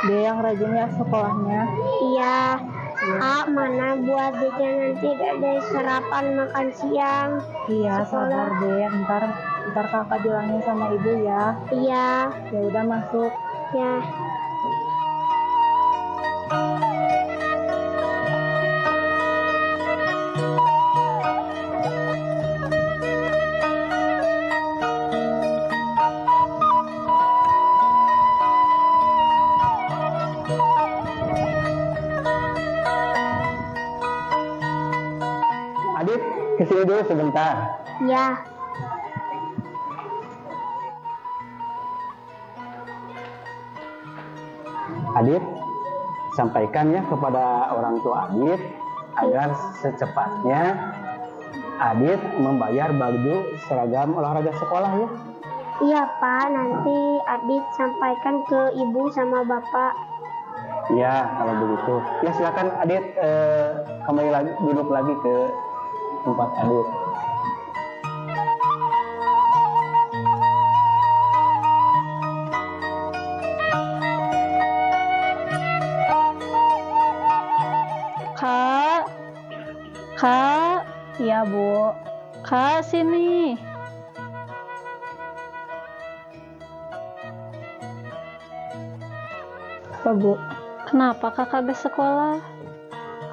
Dia yang rajin ya sekolahnya. Iya. Kak, mana buat dia nanti ada sarapan makan siang. Iya, sabar deh. Ntar kakak bilangin sama ibu ya. Iya. Ya udah masuk. Ya. Adit, kesini dulu sebentar. Ya. Adit, sampaikan ya kepada orang tua Adit agar secepatnya Adit membayar baju seragam olahraga sekolah ya. Iya Pak, nanti Adit sampaikan ke ibu sama bapak. Ya, kalau begitu. Ya silakan Adit kembali lagi, duduk lagi ke tempat Adit. Kak, iya Bu. Kak, sini. Apa Bu? Kenapa kakak ke sekolah?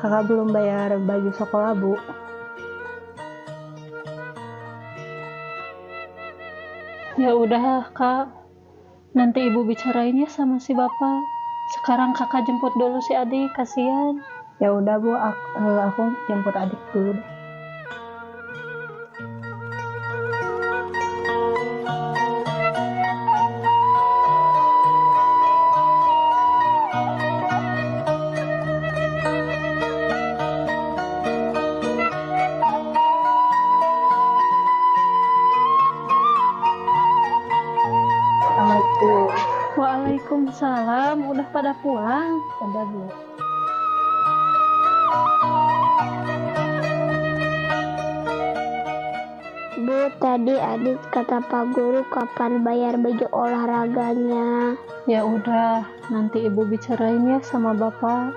Kakak belum bayar baju sekolah Bu. Ya udah Kak, nanti ibu bicarain ya sama si bapak. Sekarang kakak jemput dulu si adik, kasihan. Ya udah Bu, aku jemput adik dulu deh. Assalamualaikum. Waalaikumsalam. Udah pada pulang? Udah Bu. Bu, tadi Adit kata Pak Guru kapan bayar baju olahraganya. Ya udah, nanti ibu bicarain ya sama bapak.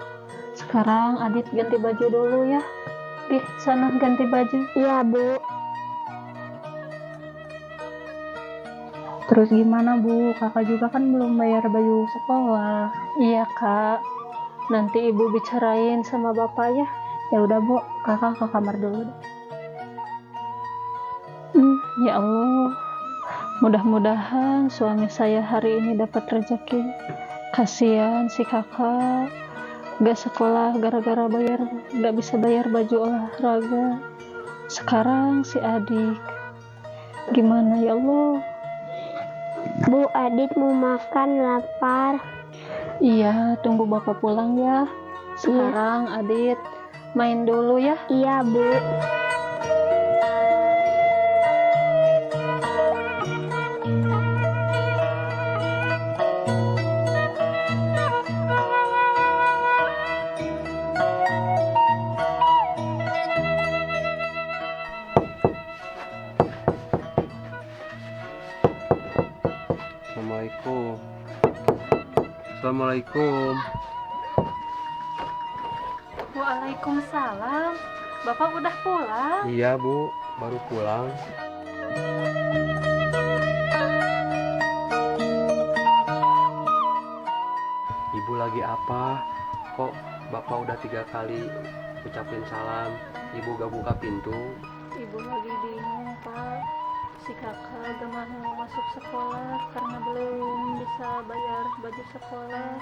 Sekarang Adit ganti baju dulu ya. Di sana ganti baju. Iya Bu. Terus gimana Bu? Kakak juga kan belum bayar baju sekolah. Iya Kak. Nanti ibu bicarain sama bapak ya. Ya udah Bu, kakak ke kamar dulu deh. Ya Allah, mudah-mudahan suami saya hari ini dapat rezeki. Kasihan si kakak, gak sekolah gara-gara gak bisa bayar baju olahraga. Sekarang si adik, gimana ya Allah? Bu, Adit mau makan, lapar. Iya, tunggu bapak pulang ya. Sekarang Adit main dulu ya. Iya Bu. Assalamualaikum. Assalamualaikum. Waalaikumsalam. Bapak udah pulang? Iya Bu, baru pulang. Ibu lagi apa? Kok Bapak udah 3 kali ucapin salam, Ibu gak buka pintu? Ibu lagi bingung Pak. Si kakak gak mau masuk sekolah karena belum bisa bayar baju sekolah.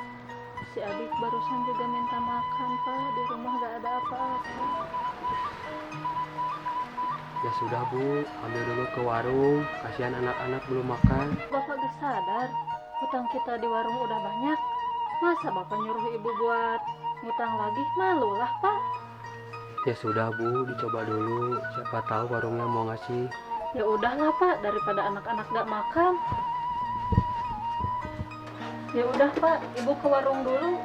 Si adik barusan juga minta makan Pak. Di rumah gak ada apa-apa. Ya sudah Bu, ambil dulu ke warung. Kasihan anak-anak belum makan. Bapak gak sadar hutang kita di warung udah banyak. Masa Bapak nyuruh ibu buat ngutang lagi? Malulah Pak. Ya sudah Bu, dicoba dulu. Siapa tahu warungnya mau ngasih. Ya udahlah Pak, daripada anak-anak gak makan. Ya udah Pak, ibu ke warung dulu.